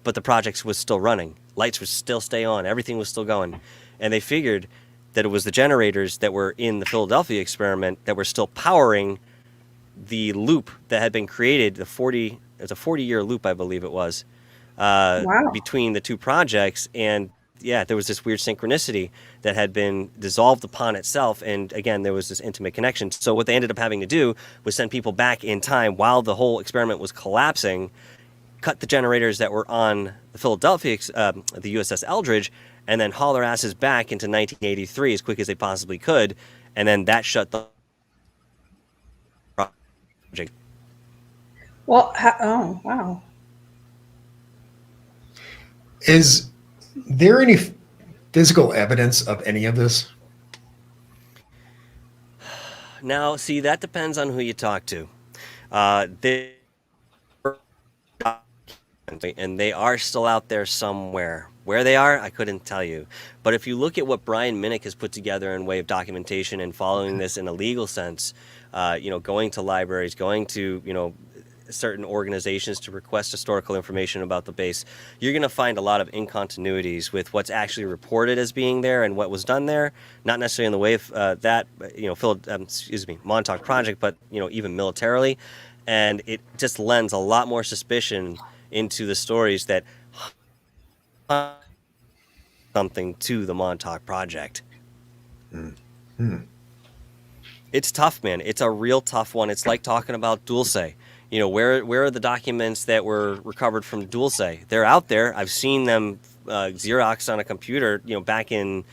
but the project was still running. Lights would still stay on. Everything was still going. And they figured that it was the generators that were in the Philadelphia experiment that were still powering the loop that had been created, it's a 40-year loop, I believe it was, Wow. between the two projects. And yeah, there was this weird synchronicity that had been dissolved upon itself. And again, there was this intimate connection. So what they ended up having to do was send people back in time while the whole experiment was collapsing, cut the generators that were on the Philadelphia, the USS Eldridge, and then haul their asses back into 1983 as quick as they possibly could. And then that shut the project. Well, oh, wow. Is there any physical evidence of any of this? Now, see, that depends on who you talk to. And they are still out there somewhere. Where they are, I couldn't tell you. But if you look at what Brian Minnick has put together in way of documentation and following this in a legal sense, going to libraries, going to, certain organizations to request historical information about the base, you're going to find a lot of incontinuities with what's actually reported as being there and what was done there. Not necessarily in the way of that, Montauk Project, but even militarily, and it just lends a lot more suspicion into the stories that something to the Montauk Project. It's tough, man. It's a real tough one. It's like talking about Dulce. Where are the documents that were recovered from Dulce? They're out there. I've seen them Xeroxed on a computer, back in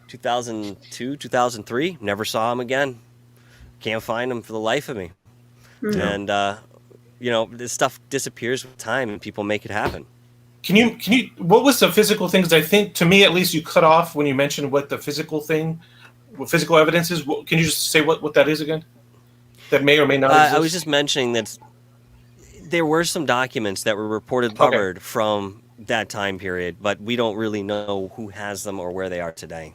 2002, 2003. Never saw them again. Can't find them for the life of me. And, this stuff disappears with time and people make it happen. Can you, what was the physical things? I think, to me at least, you cut off when you mentioned what the physical thing, what physical evidence is. Can you just say what that is again? That may or may not exist? I was just mentioning that there were some documents that were reported recovered from that time period, but we don't really know who has them or where they are today.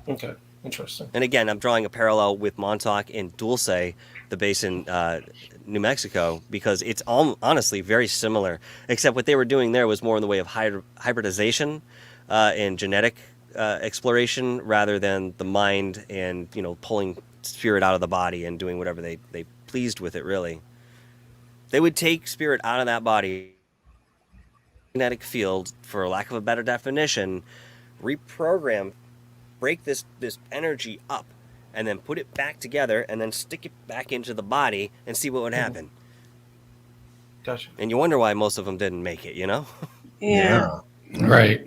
Okay, interesting. And again, I'm drawing a parallel with Montauk and Dulce, the base in New Mexico, because it's honestly very similar, except what they were doing there was more in the way of hybridization and genetic exploration rather than the mind and, pulling spirit out of the body and doing whatever they pleased with it, really. They would take spirit out of that body, magnetic field, for lack of a better definition, reprogram, break this energy up, and then put it back together and then stick it back into the body and see what would happen. Gotcha. And you wonder why most of them didn't make it, Yeah. Right.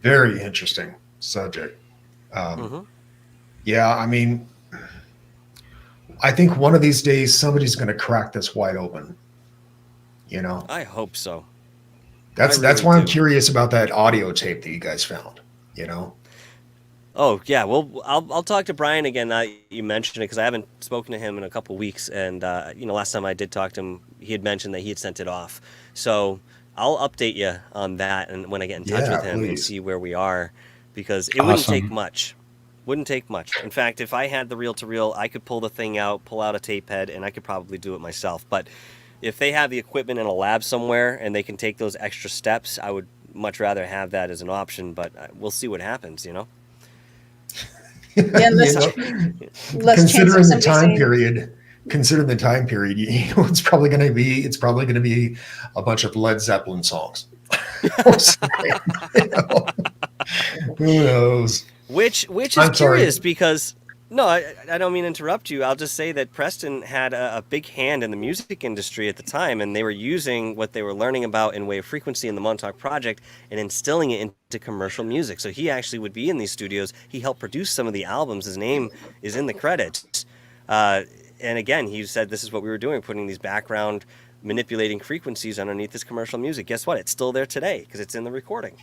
Very interesting subject. Yeah, I mean, I think one of these days somebody's going to crack this wide open. I hope so. That's why I'm curious about that audio tape that you guys found. Oh yeah, well I'll talk to Brian again. You mentioned it because I haven't spoken to him in a couple weeks, and last time I did talk to him, he had mentioned that he had sent it off. So I'll update you on that, and when I get in touch with him and see where we are, because it wouldn't take much. Wouldn't take much. In fact, if I had the reel-to-reel, I could pull the thing out, pull out a tape head, and I could probably do it myself. But if they have the equipment in a lab somewhere and they can take those extra steps, I would much rather have that as an option. But we'll see what happens, Yeah, considering the time period, it's probably going to be a bunch of Led Zeppelin songs. Who knows? Which is curious because, no, I don't mean to interrupt you. I'll just say that Preston had a big hand in the music industry at the time, and they were using what they were learning about in way of frequency in the Montauk Project and instilling it into commercial music. So he actually would be in these studios. He helped produce some of the albums. His name is in the credits. And again, he said this is what we were doing, putting these background manipulating frequencies underneath this commercial music. Guess what? It's still there today because it's in the recording.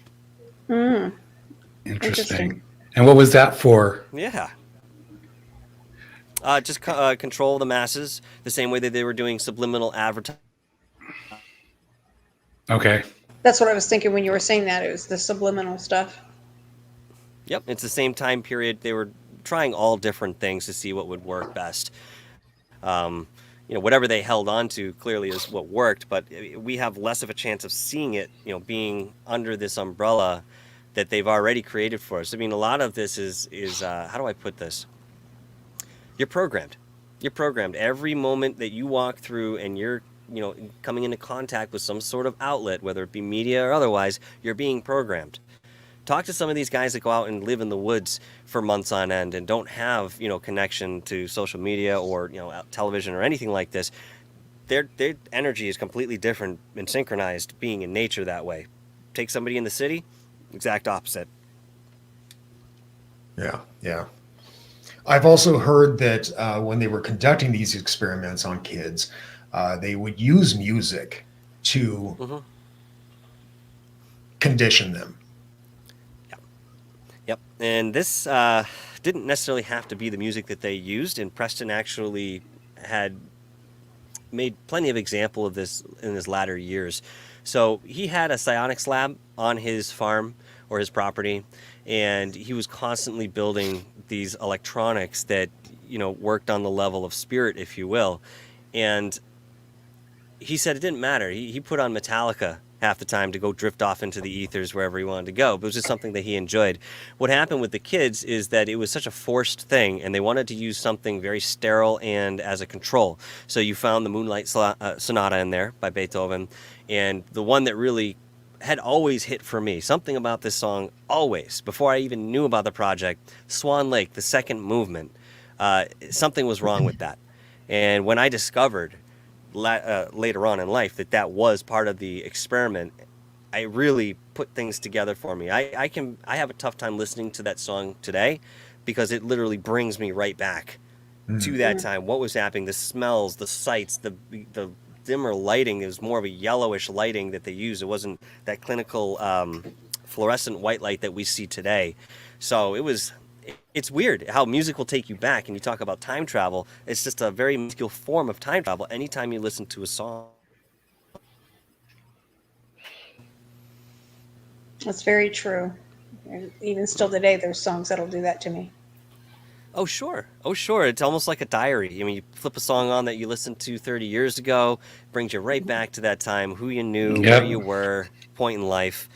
Interesting. And what was that for? Yeah. Just control the masses the same way that they were doing subliminal advertising. Okay. That's what I was thinking when you were saying that. It was the subliminal stuff. Yep. It's the same time period. They were trying all different things to see what would work best. Whatever they held on to clearly is what worked, but we have less of a chance of seeing it, being under this umbrella that they've already created for us. I mean, a lot of this is how do I put this? You're programmed. You're programmed. Every moment that you walk through and you're, coming into contact with some sort of outlet, whether it be media or otherwise, you're being programmed. Talk to some of these guys that go out and live in the woods for months on end and don't have, connection to social media or, television or anything like this. Their energy is completely different and synchronized being in nature that way. Take somebody in the city, exact opposite. Yeah. I've also heard that when they were conducting these experiments on kids, they would use music to condition them. Yep. And this didn't necessarily have to be the music that they used, and Preston actually had made plenty of example of this in his latter years. So he had a psionics lab on his farm or his property, and he was constantly building these electronics that, worked on the level of spirit, if you will. And he said it didn't matter. He put on Metallica half the time to go drift off into the ethers wherever he wanted to go. But it was just something that he enjoyed. What happened with the kids is that it was such a forced thing, and they wanted to use something very sterile and as a control. So you found the Moonlight Sonata in there by Beethoven, and the one that really had always hit for me, something about this song always, before I even knew about the project, Swan Lake, the second movement, something was wrong with that. And when I discovered later on in life that was part of the experiment, I really put things together for me. I have a tough time listening to that song today because it literally brings me right back to that time. What was happening, the smells, the sights, the dimmer lighting. It was more of a yellowish lighting that they used. It wasn't that clinical fluorescent white light that we see today. So it's weird how music will take you back, and you talk about time travel. It's just a very minuscule form of time travel anytime you listen to a song. That's very true. And even still today, there's songs that'll do that to me. Oh, sure. It's almost like a diary. I mean, you flip a song on that you listened to 30 years ago, brings you right back to that time, who you knew, where you were, point in life.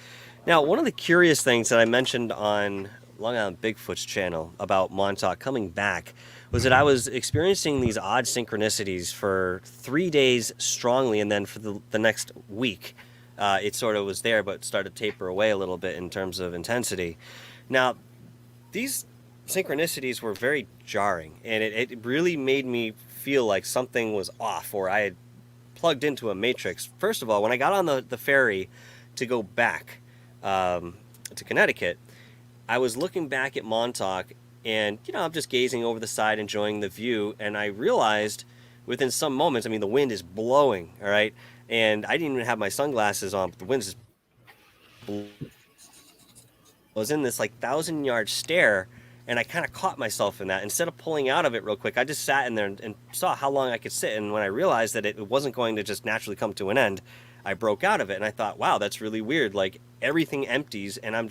Now, one of the curious things that I mentioned on Long Island Bigfoot's channel about Montauk coming back was that I was experiencing these odd synchronicities for 3 days strongly, and then for the next week, it sort of was there, but started to taper away a little bit in terms of intensity. Now, these synchronicities were very jarring, and it really made me feel like something was off, or I had plugged into a matrix. First of all, when I got on the ferry to go back to Connecticut, I was looking back at Montauk, and I'm just gazing over the side, enjoying the view, and I realized within some moments, I mean, the wind is blowing, all right, and I didn't even have my sunglasses on, but the wind is blowing. I was in this like 1,000-yard stare, and I kind of caught myself in that. Instead of pulling out of it real quick, I just sat in there and saw how long I could sit. And when I realized that it wasn't going to just naturally come to an end, I broke out of it. And I thought, wow, that's really weird. Like, everything empties, and I'm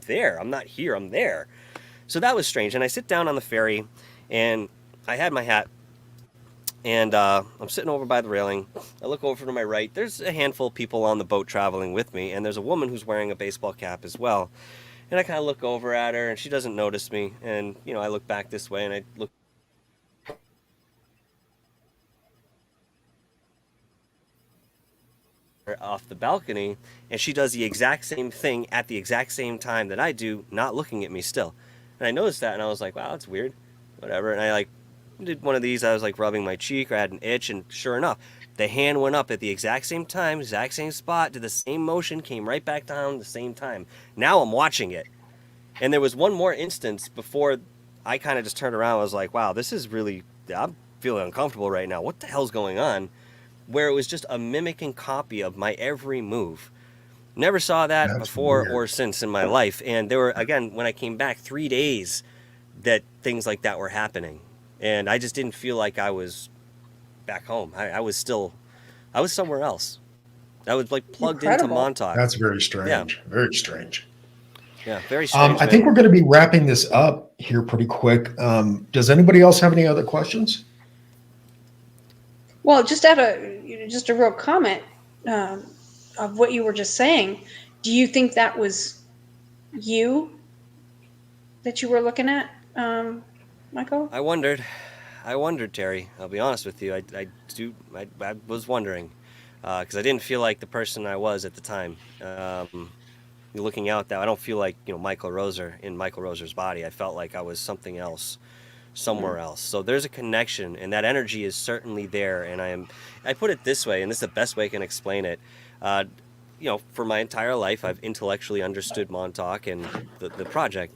there. I'm not here. I'm there. So that was strange. And I sit down on the ferry, and I had my hat, and I'm sitting over by the railing. I look over to my right. There's a handful of people on the boat traveling with me, and there's a woman who's wearing a baseball cap as well. And I kind of look over at her, and she doesn't notice me. And, I look back this way, and I look off the balcony, and she does the exact same thing at the exact same time that I do, not looking at me still. And I noticed that, and I was like, wow, that's weird. Whatever. And I, did one of these. I was, rubbing my cheek, or I had an itch, and sure enough, the hand went up at the exact same time, exact same spot, did the same motion, came right back down at the same time. Now I'm watching it. And there was one more instance before I kind of just turned around. I was like, wow, this is really, I'm feeling uncomfortable right now. What the hell's going on? Where it was just a mimicking copy of my every move. Never saw that That's before weird. or since in my life. And there were, again, when I came back, 3 days that things like that were happening. And I just didn't feel like I was back home. I was somewhere else. I was plugged into Incredible. Montauk. That's very strange. Yeah. Very strange. Yeah, very strange. I think we're going to be wrapping this up here pretty quick. Does anybody else have any other questions? Well, just add just a real comment of what you were just saying. Do you think that was you that you were looking at, Michael? I wondered, Terry. I'll be honest with you. I was wondering because I didn't feel like the person I was at the time. Looking out, that I don't feel like Michael Roser in Michael Roser's body. I felt like I was something else, somewhere else. So there's a connection, and that energy is certainly there. And I put it this way, and this is the best way I can explain it. For my entire life, I've intellectually understood Montauk and the project.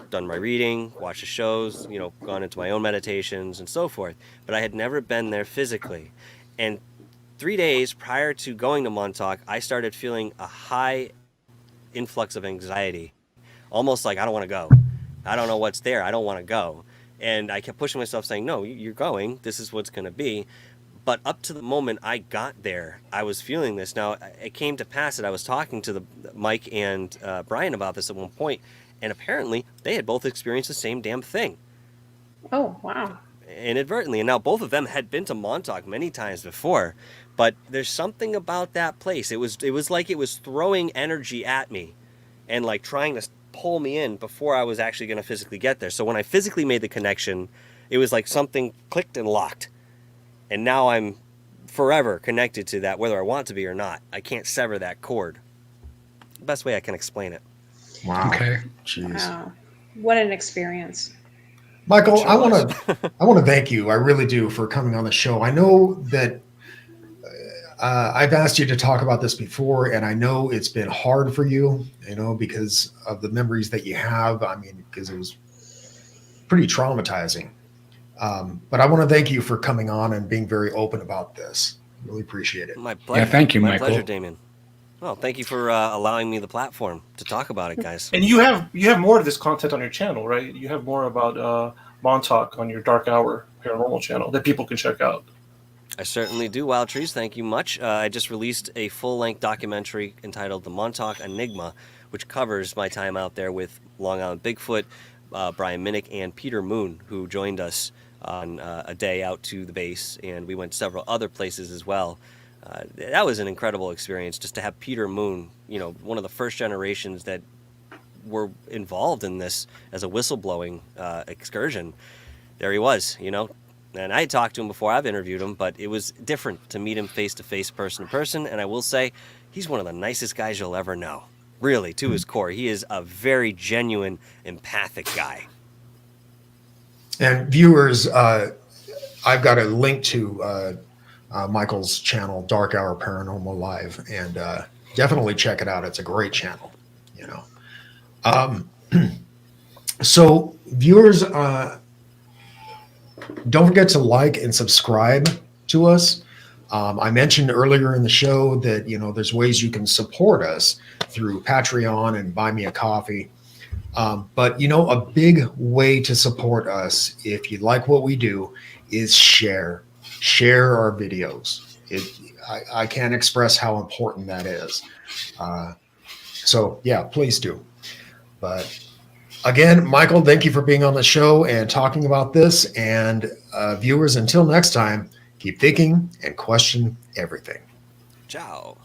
Done my reading, watched the shows, gone into my own meditations and so forth. But I had never been there physically. And 3 days prior to going to Montauk, I started feeling a high influx of anxiety, almost like I don't want to go. I don't know what's there. I don't want to go. And I kept pushing myself saying, no, you're going. This is what's going to be. But up to the moment I got there, I was feeling this. Now, it came to pass that I was talking to Mike and Brian about this at one point, and apparently they had both experienced the same damn thing. Oh, wow. inadvertently. And now both of them had been to Montauk many times before, but there's something about that place. It was like it was throwing energy at me and like trying to pull me in before I was actually going to physically get there. So when I physically made the connection, it was like something clicked and locked. And now I'm forever connected to that, whether I want to be or not. I can't sever that cord. The best way I can explain it. Wow. Okay. Jeez. Wow. What an experience. Michael, Sure I was. want to thank you. I really do for coming on the show. I know that I've asked you to talk about this before, and I know it's been hard for you, because of the memories that you have. I mean, because it was pretty traumatizing. But I want to thank you for coming on and being very open about this. Really appreciate it. My pleasure. Yeah, thank you, My Michael. pleasure, Damien. Well, thank you for allowing me the platform to talk about it, guys. And you have more of this content on your channel, right? You have more about Montauk on your DarkHour Paranormal channel that people can check out. I certainly do, Wild Trees. Thank you much. I just released a full-length documentary entitled The Montauk Enigma, which covers my time out there with Long Island Bigfoot, Brian Minnick, and Peter Moon, who joined us on a day out to the base, and we went several other places as well. That was an incredible experience just to have Peter Moon, one of the first generations that were involved in this as a whistleblowing excursion. There he was, and I had talked to him before. I've interviewed him, but it was different to meet him face-to-face, person-to-person, and I will say he's one of the nicest guys you'll ever know. Really, to his core. He is a very genuine, empathic guy. And viewers, I've got a link to Michael's channel, Dark Hour Paranormal Live, and definitely check it out. It's a great channel, So viewers, don't forget to like and subscribe to us. I mentioned earlier in the show that, there's ways you can support us through Patreon and Buy Me a Coffee. But, a big way to support us, if you like what we do, is share our videos. I can't express how important that is. So yeah, please do. But again, Michael, thank you for being on the show and talking about this. And viewers, until next time, keep thinking and question everything. Ciao.